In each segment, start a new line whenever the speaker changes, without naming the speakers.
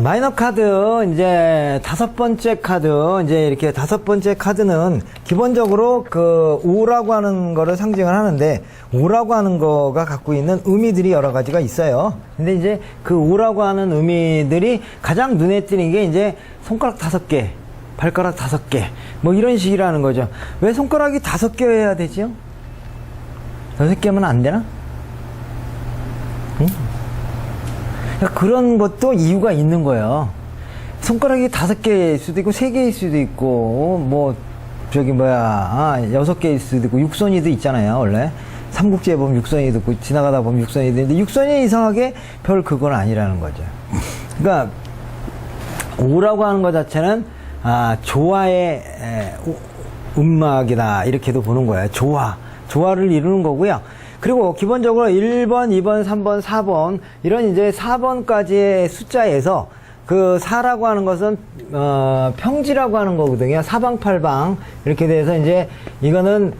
마이너 카드, 이제 5번째 카드, 이제 이렇게 5번째 카드는 기본적으로 그 5라고 하는 거를 상징을 하는데, 5라고 하는 거가 갖고 있는 의미들이 여러 가지가 있어요. 근데 이제 그 5라고 하는 의미들이 가장 눈에 띄는 게 이제 손가락 5개, 발가락 5개, 뭐 이런 식이라는 거죠. 왜 손가락이 5개여야 되지요? 6개면 안 되나? 응? 그런 것도 이유가 있는 거예요. 손가락이 5개일 수도 있고 3개일 수도 있고 뭐 저기 6개일 수도 있고 육손이도 있잖아요. 원래 삼국지에 보면 육손이도 있고 지나가다 보면 육손이도 있는데 육손이 이상하게 별 그건 아니라는 거죠. 그러니까 5라고 하는 것 자체는 조화의 음막이다 이렇게도 보는 거예요. 조화를 이루는 거고요. 그리고 기본적으로 1번, 2번, 3번, 4번 이런 이제 4번까지의 숫자에서 그 4라고 하는 것은 평지라고 하는 거거든요. 사방팔방 이렇게 돼서 이제 이거는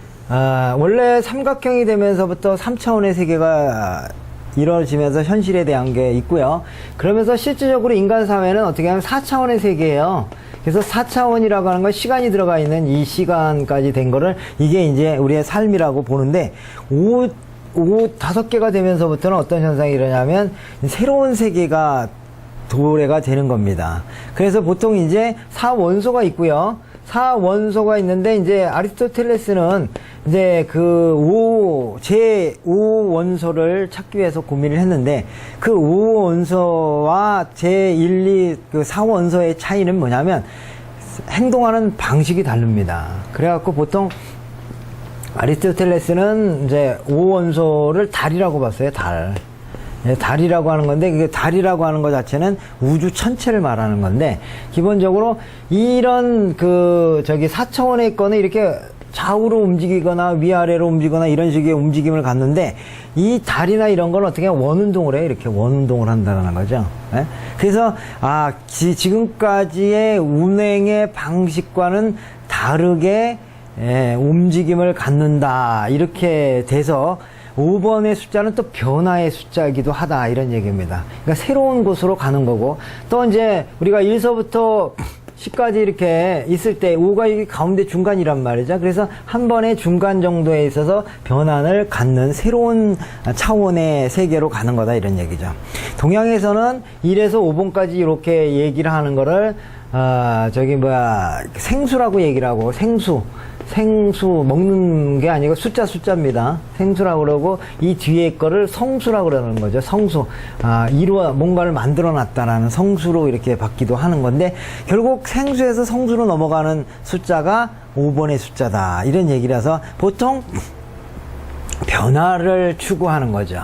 원래 삼각형이 되면서부터 3차원의 세계가 이루어지면서 현실에 대한 게 있고요. 그러면서 실질적으로 인간 사회는 어떻게 하면 4차원의 세계예요. 그래서 4차원이라고 하는 건 시간이 들어가 있는 이 시간까지 된 거를 이게 이제 우리의 삶이라고 보는데 5개가 되면서부터는 어떤 현상이 일어나냐면 새로운 세계가 도래가 되는 겁니다. 그래서 보통 이제 4원소가 있고요. 4원소가 있는데 이제 아리스토텔레스는 이제 제 5원소를 찾기 위해서 고민을 했는데 그 5원소와 제 1, 2, 그 4원소의 차이는 뭐냐면 행동하는 방식이 다릅니다. 그래갖고 보통 아리스토텔레스는 이제 5원소를 달이라고 봤어요. 달이라고 하는 건데, 그게 달이라고 하는 것 자체는 우주 전체를 말하는 건데, 기본적으로 이런 4차원의 거는 이렇게 좌우로 움직이거나 위아래로 움직이거나 이런 식의 움직임을 갖는데, 이 달이나 이런 건 어떻게 원운동을 해요. 이렇게 원운동을 한다는 거죠. 예? 그래서, 지금까지의 운행의 방식과는 다르게 움직임을 갖는다. 이렇게 돼서 5번의 숫자는 또 변화의 숫자이기도 하다. 이런 얘기입니다. 그러니까 새로운 곳으로 가는 거고 또 이제 우리가 1서부터 10까지 이렇게 있을 때 5가 이 가운데 중간이란 말이죠. 그래서 한 번의 중간 정도에 있어서 변환을 갖는 새로운 차원의 세계로 가는 거다. 이런 얘기죠. 동양에서는 1에서 5번까지 이렇게 얘기를 하는 거를 생수라고 얘기를 하고 생수 먹는 게 아니고 숫자입니다. 생수라고 그러고 이 뒤에 거를 성수라고 그러는 거죠. 성수. 뭔가를 만들어 놨다라는 성수로 이렇게 받기도 하는 건데 결국 생수에서 성수로 넘어가는 숫자가 5번의 숫자다. 이런 얘기라서 보통 변화를 추구하는 거죠.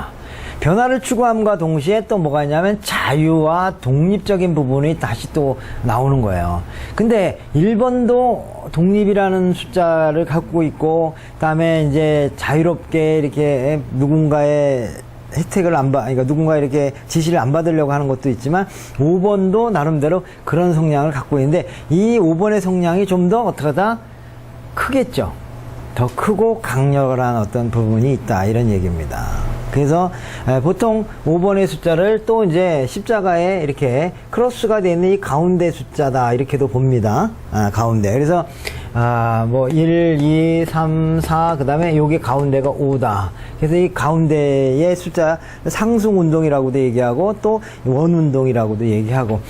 변화를 추구함과 동시에 또 뭐가 있냐면 자유와 독립적인 부분이 다시 또 나오는 거예요. 근데 1번도 독립이라는 숫자를 갖고 있고, 그다음에 이제 자유롭게 이렇게 누군가의 혜택을 그러니까 누군가 이렇게 지시를 안 받으려고 하는 것도 있지만 5번도 나름대로 그런 성향을 갖고 있는데 이 5번의 성향이 좀 더 어떻게 하다 크겠죠. 더 크고 강렬한 어떤 부분이 있다. 이런 얘기입니다. 그래서 보통 5번의 숫자를 또 이제 십자가에 이렇게 크로스가 되어 있는 이 가운데 숫자다. 이렇게도 봅니다. 가운데. 그래서 1, 2, 3, 4 그다음에 요게 가운데가 5다. 그래서 이 가운데의 숫자 상승 운동이라고도 얘기하고 또 원 운동이라고도 얘기하고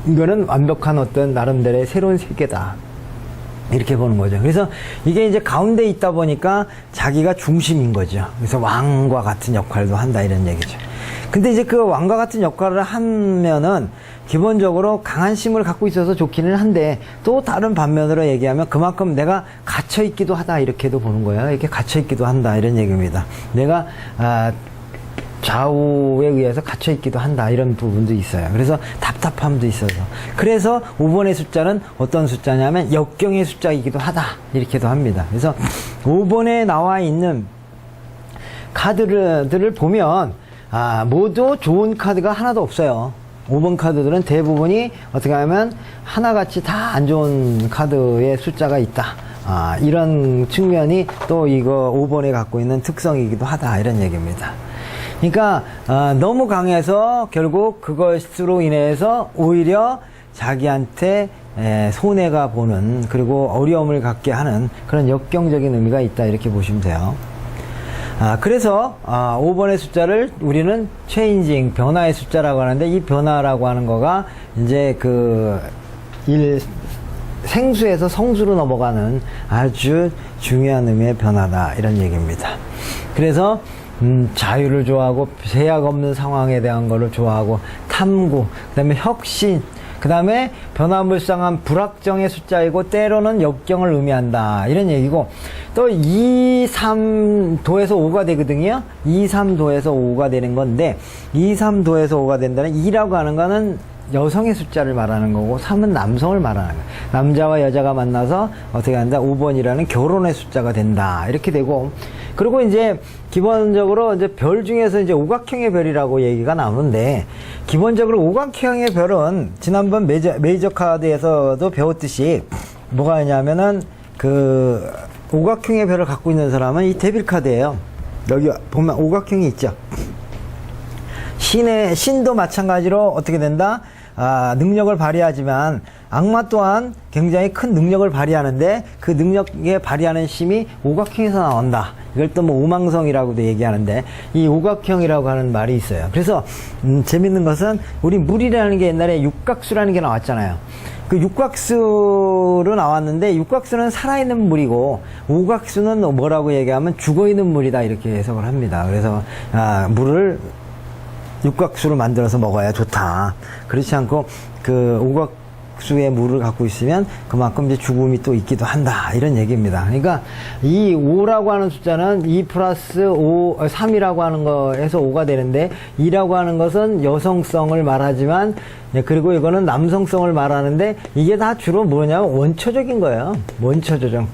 이거는 완벽한 어떤 나름대로의 새로운 세계다. 이렇게 보는 거죠. 그래서 이게 이제 가운데 있다 보니까 자기가 중심인 거죠. 그래서 왕과 같은 역할도 한다 이런 얘기죠. 근데 이제 그 왕과 같은 역할을 하면은 기본적으로 강한 힘을 갖고 있어서 좋기는 한데 또 다른 반면으로 얘기하면 그만큼 내가 갇혀 있기도 하다 이렇게도 보는 거예요. 이렇게 갇혀 있기도 한다 이런 얘기입니다. 내가 좌우에 의해서 갇혀 있기도 한다 이런 부분도 있어요. 그래서 답답함도 있어서 그래서 5번의 숫자는 어떤 숫자냐면 역경의 숫자이기도 하다 이렇게도 합니다. 그래서 5번에 나와 있는 카드들을 보면 모두 좋은 카드가 하나도 없어요. 5번 카드들은 대부분이 어떻게 하면 하나같이 다 안 좋은 카드의 숫자가 있다. 이런 측면이 또 이거 5번에 갖고 있는 특성이기도 하다 이런 얘기입니다. 그러니까 너무 강해서 결국 그것으로 인해서 오히려 자기한테 손해가 보는, 그리고 어려움을 갖게 하는 그런 역경적인 의미가 있다, 이렇게 보시면 돼요. 그래서 5번의 숫자를 우리는 체인징, 변화의 숫자라고 하는데, 이 변화라고 하는 거가 이제 생수에서 성수로 넘어가는 아주 중요한 의미의 변화다, 이런 얘기입니다. 그래서 자유를 좋아하고, 제약 없는 상황에 대한 거를 좋아하고, 탐구, 그 다음에 혁신, 그 다음에 변화무쌍한 불확정의 숫자이고 때로는 역경을 의미한다, 이런 얘기고, 또 2, 3도에서 5가 되거든요. 2, 3도에서 5가 되는 건데, 2, 3도에서 5가 된다는, 2라고 하는 거는 여성의 숫자를 말하는 거고, 3은 남성을 말하는 거예요. 남자와 여자가 만나서 어떻게 한다? 5번이라는 결혼의 숫자가 된다, 이렇게 되고, 그리고 이제 기본적으로 이제 별 중에서 이제 오각형의 별이라고 얘기가 나오는데, 기본적으로 오각형의 별은 지난번 메이저 카드에서도 배웠듯이 뭐가 있냐면은 오각형의 별을 갖고 있는 사람은 이 데빌 카드예요. 여기 보면 오각형이 있죠. 신도 마찬가지로 어떻게 된다? 능력을 발휘하지만 악마 또한 굉장히 큰 능력을 발휘하는데, 그 능력에 발휘하는 힘이 오각형에서 나온다. 이걸 또 뭐 우망성이라고도 얘기하는데, 이 오각형이라고 하는 말이 있어요. 그래서 재밌는 것은 우리 물이라는 게 옛날에 육각수라는 게 나왔잖아요. 그 육각수로 나왔는데, 육각수는 살아있는 물이고 오각수는 뭐라고 얘기하면 죽어있는 물이다, 이렇게 해석을 합니다. 그래서 물을 육각수로 만들어서 먹어야 좋다. 그렇지 않고 오각수의 물을 갖고 있으면 그만큼 이제 죽음이 또 있기도 한다, 이런 얘기입니다. 그러니까 이 5라고 하는 숫자는 2 플러스 3이라고 하는 거에서 5가 되는데, 2라고 하는 것은 여성성을 말하지만, 그리고 이거는 남성성을 말하는데, 이게 다 주로 뭐냐면 원초적인 거예요. 원초적.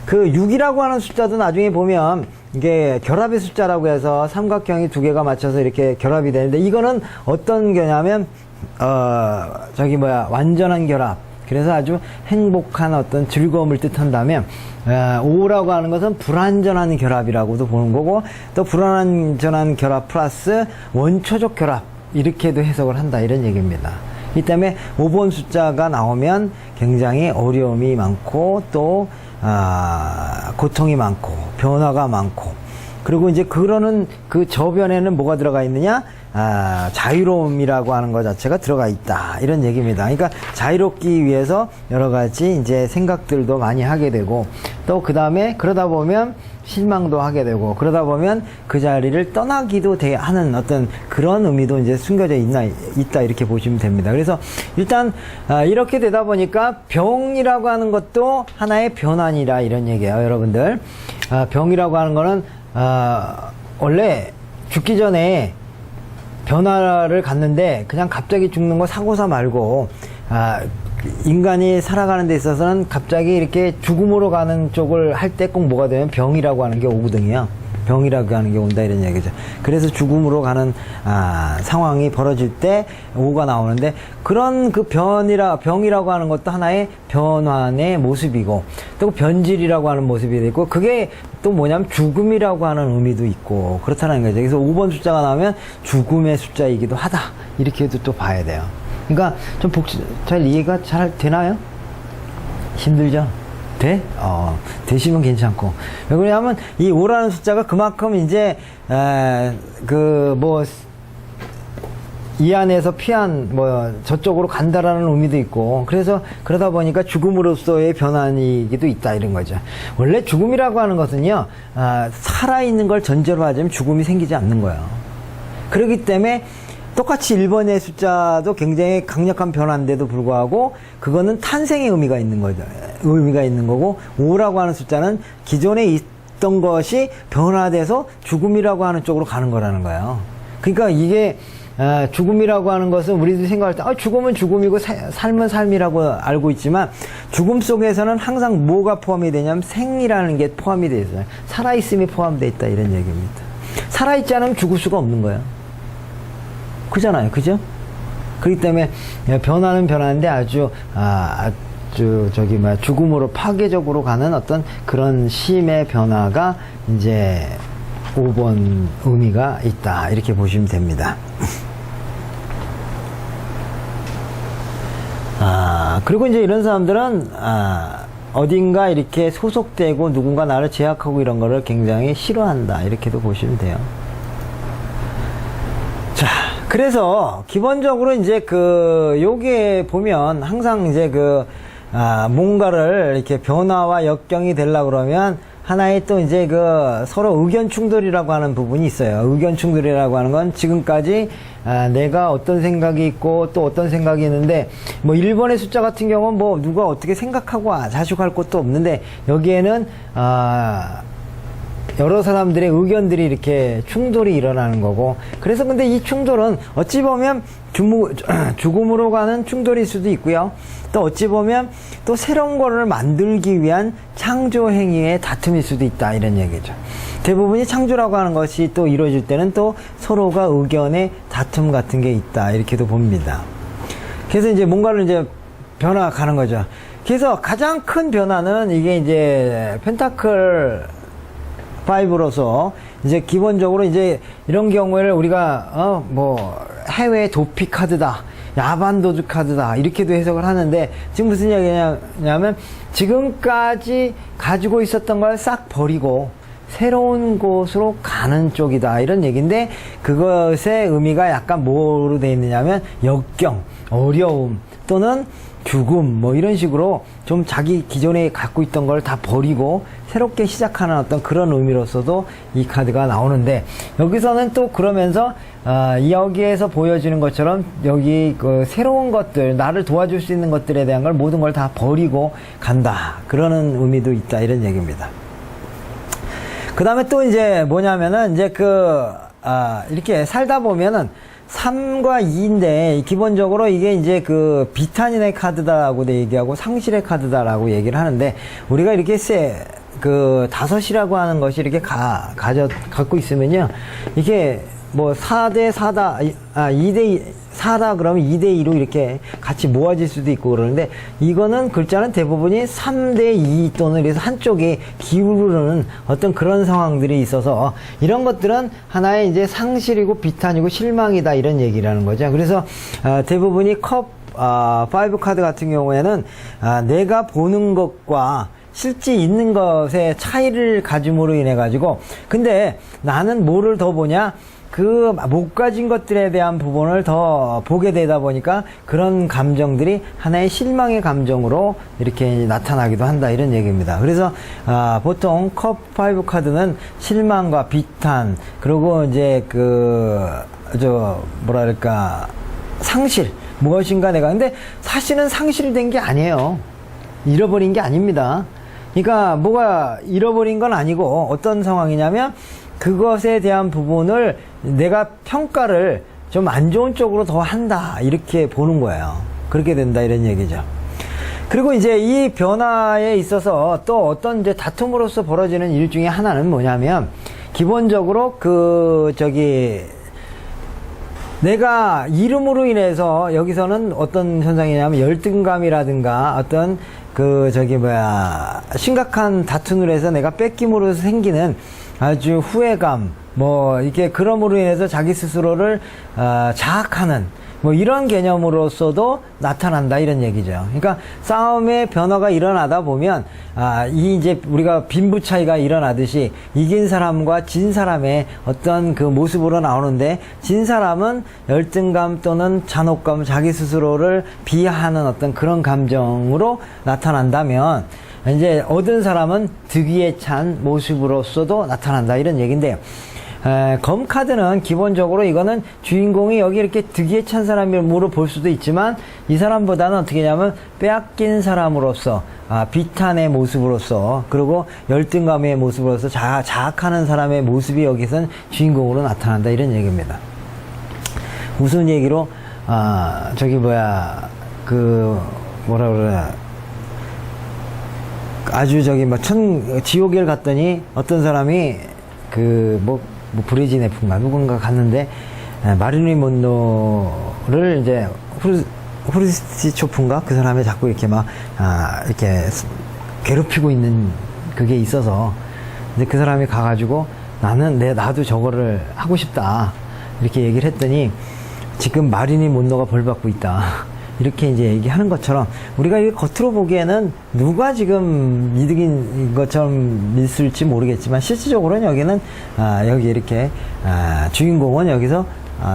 6이라고 하는 숫자도 나중에 보면 이게 결합의 숫자라고 해서 삼각형이 두 개가 맞춰서 이렇게 결합이 되는데, 이거는 어떤 거냐면 완전한 결합. 그래서 아주 행복한 어떤 즐거움을 뜻한다면, 5라고 하는 것은 불완전한 결합이라고도 보는 거고, 또 불완전한 결합 플러스 원초적 결합, 이렇게도 해석을 한다, 이런 얘기입니다. 이 때문에 5번 숫자가 나오면 굉장히 어려움이 많고, 또 고통이 많고, 변화가 많고, 그리고 이제 그러는 그 저변에는 뭐가 들어가 있느냐? 자유로움이라고 하는 것 자체가 들어가 있다, 이런 얘기입니다. 그러니까 자유롭기 위해서 여러 가지 이제 생각들도 많이 하게 되고, 또 그 다음에 그러다 보면 실망도 하게 되고, 그러다 보면 그 자리를 떠나기도 하는 어떤 그런 의미도 이제 숨겨져 있다, 이렇게 보시면 됩니다. 그래서 일단 이렇게 되다 보니까 병이라고 하는 것도 하나의 변환이라, 이런 얘기예요, 여러분들. 병이라고 하는 거는 원래 죽기 전에 변화를 갖는데, 그냥 갑자기 죽는 거 사고사 말고, 인간이 살아가는 데 있어서는 갑자기 이렇게 죽음으로 가는 쪽을 할 때 꼭 뭐가 되면 병이라고 하는 게 오거든요. 병이라고 하는 게 온다, 이런 얘기죠. 그래서 죽음으로 가는 상황이 벌어질 때 5가 나오는데, 그런 병이라고 하는 것도 하나의 변환의 모습이고, 또 변질이라고 하는 모습이 있고, 그게 또 뭐냐면 죽음이라고 하는 의미도 있고, 그렇다는 거죠. 그래서 5번 숫자가 나오면 죽음의 숫자이기도 하다, 이렇게도 또 봐야 돼요. 그러니까 좀 잘 이해가 잘 되나요? 힘들죠? 돼? 되시면 괜찮고. 왜 그러냐면 이 5라는 숫자가 그만큼 이제 이 안에서 피한 저쪽으로 간다라는 의미도 있고, 그래서 그러다 보니까 죽음으로서의 변환이기도 있다, 이런 거죠. 원래 죽음이라고 하는 것은요, 살아있는 걸 전제로 하자면 죽음이 생기지 않는 거예요. 그렇기 때문에 똑같이 1번의 숫자도 굉장히 강력한 변화인데도 불구하고 그거는 탄생의 의미가 있는 거고, 5라고 하는 숫자는 기존에 있던 것이 변화돼서 죽음이라고 하는 쪽으로 가는 거라는 거예요. 그러니까 이게 죽음이라고 하는 것은 우리들이 생각할 때 죽음은 죽음이고 삶은 삶이라고 알고 있지만, 죽음 속에서는 항상 뭐가 포함이 되냐면 생이라는 게 포함이 되어 있어요. 살아있음이 포함되어 있다, 이런 얘기입니다. 살아있지 않으면 죽을 수가 없는 거예요. 그잖아요, 그죠? 그렇기 때문에 변화는 변화인데 아주 죽음으로 파괴적으로 가는 어떤 그런 심의 변화가 이제 5번 의미가 있다. 이렇게 보시면 됩니다. 그리고 이제 이런 사람들은, 어딘가 이렇게 소속되고 누군가 나를 제약하고 이런 거를 굉장히 싫어한다. 이렇게도 보시면 돼요. 자, 그래서 기본적으로 이제 요게 보면 항상 이제 뭔가를 이렇게 변화와 역경이 되려고 그러면 하나의 또 이제 서로 의견 충돌이라고 하는 부분이 있어요. 의견 충돌이라고 하는 건 지금까지 내가 어떤 생각이 있고 또 어떤 생각이 있는데, 뭐 1번의 숫자 같은 경우는 뭐 누가 어떻게 생각하고 자식할 것도 없는데, 여기에는 여러 사람들의 의견들이 이렇게 충돌이 일어나는 거고, 그래서 근데 이 충돌은 어찌 보면 죽음으로 가는 충돌일 수도 있고요. 또 어찌 보면 또 새로운 거를 만들기 위한 창조 행위의 다툼일 수도 있다. 이런 얘기죠. 대부분이 창조라고 하는 것이 또 이루어질 때는 또 서로가 의견의 다툼 같은 게 있다. 이렇게도 봅니다. 그래서 이제 뭔가를 이제 변화가는 거죠. 그래서 가장 큰 변화는 이게 이제 펜타클 5로서 이제 기본적으로 이제 이런 경우에는 우리가 뭐 해외 도피 카드다, 야반 도주 카드다 이렇게도 해석을 하는데, 지금 무슨 얘기냐면 지금까지 가지고 있었던 걸 싹 버리고 새로운 곳으로 가는 쪽이다 이런 얘기인데, 그것의 의미가 약간 뭐로 되어 있느냐면 역경, 어려움 또는 죽음 뭐 이런 식으로 좀 자기 기존에 갖고 있던 걸 다 버리고 새롭게 시작하는 어떤 그런 의미로서도 이 카드가 나오는데, 여기서는 또 그러면서 여기에서 보여지는 것처럼 여기 새로운 것들, 나를 도와줄 수 있는 것들에 대한 걸 모든 걸 다 버리고 간다, 그러는 의미도 있다 이런 얘기입니다. 그 다음에 또 이제 뭐냐면은 이제 이렇게 살다 보면은 3과 2인데, 기본적으로 이게 이제 비탄인의 카드다라고 얘기하고 상실의 카드다라고 얘기를 하는데, 우리가 이렇게 5이라고 하는 것이 이렇게 갖고 있으면요, 이게 뭐 4대 4다, 2대 4다 그러면 2대 2로 이렇게 같이 모아질 수도 있고 그러는데, 이거는 글자는 대부분이 3대 2 또는 그래서 한쪽이 기울는 어떤 그런 상황들이 있어서, 이런 것들은 하나의 이제 상실이고 비탄이고 실망이다 이런 얘기라는 거죠. 그래서 대부분이 컵 5 카드 같은 경우에는 내가 보는 것과 실제 있는 것의 차이를 가짐으로 인해 가지고, 근데 나는 뭐를 더 보냐, 못 가진 것들에 대한 부분을 더 보게 되다 보니까 그런 감정들이 하나의 실망의 감정으로 이렇게 나타나기도 한다 이런 얘기입니다. 그래서 보통 컵 5 카드는 실망과 비탄, 그리고 이제 상실, 무엇인가 내가, 근데 사실은 상실된 게 아니에요. 잃어버린 게 아닙니다. 그러니까 뭐가 잃어버린 건 아니고, 어떤 상황이냐면 그것에 대한 부분을 내가 평가를 좀 안 좋은 쪽으로 더 한다 이렇게 보는 거예요. 그렇게 된다 이런 얘기죠. 그리고 이제 이 변화에 있어서 또 어떤 이제 다툼으로서 벌어지는 일 중에 하나는 뭐냐면, 기본적으로 내가 이름으로 인해서, 여기서는 어떤 현상이냐면 열등감이라든가 어떤 심각한 다툼으로 해서 내가 뺏김으로 생기는 아주 후회감, 뭐 이렇게 그럼으로 인해서 자기 스스로를 자학하는 뭐 이런 개념으로서도 나타난다 이런 얘기죠. 그러니까 싸움의 변화가 일어나다 보면 이제 우리가 빈부 차이가 일어나듯이 이긴 사람과 진 사람의 어떤 모습으로 나오는데, 진 사람은 열등감 또는 잔혹감, 자기 스스로를 비하하는 어떤 그런 감정으로 나타난다면, 이제 얻은 사람은 득위에 찬 모습으로서도 나타난다 이런 얘기인데요. 검 카드는 기본적으로 이거는 주인공이 여기 이렇게 득위에 찬 사람으로 볼 수도 있지만, 이 사람보다는 어떻게 하냐면 빼앗긴 사람으로서, 비탄의 모습으로서, 그리고 열등감의 모습으로서 자학하는 사람의 모습이 여기선 주인공으로 나타난다 이런 얘기입니다. 무슨 얘기로 아주 지옥에 갔더니 어떤 사람이 브레진 F인가 누군가 갔는데, 마릴린 먼로를 이제 후르시초프인가 그 사람이 자꾸 이렇게 이렇게 괴롭히고 있는 그게 있어서, 근데 그 사람이 가가지고 나도 저거를 하고 싶다. 이렇게 얘기를 했더니 지금 마린이 몬로가 벌 받고 있다. 이렇게 이제 얘기하는 것처럼 우리가 이 겉으로 보기에는 누가 지금 이득인 것처럼 있을지 모르겠지만 실질적으로는 여기는 여기 이렇게 주인공은 여기서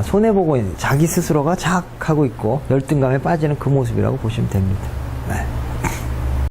손해보고 자기 스스로가 자학하고 있고 열등감에 빠지는 그 모습이라고 보시면 됩니다. 네.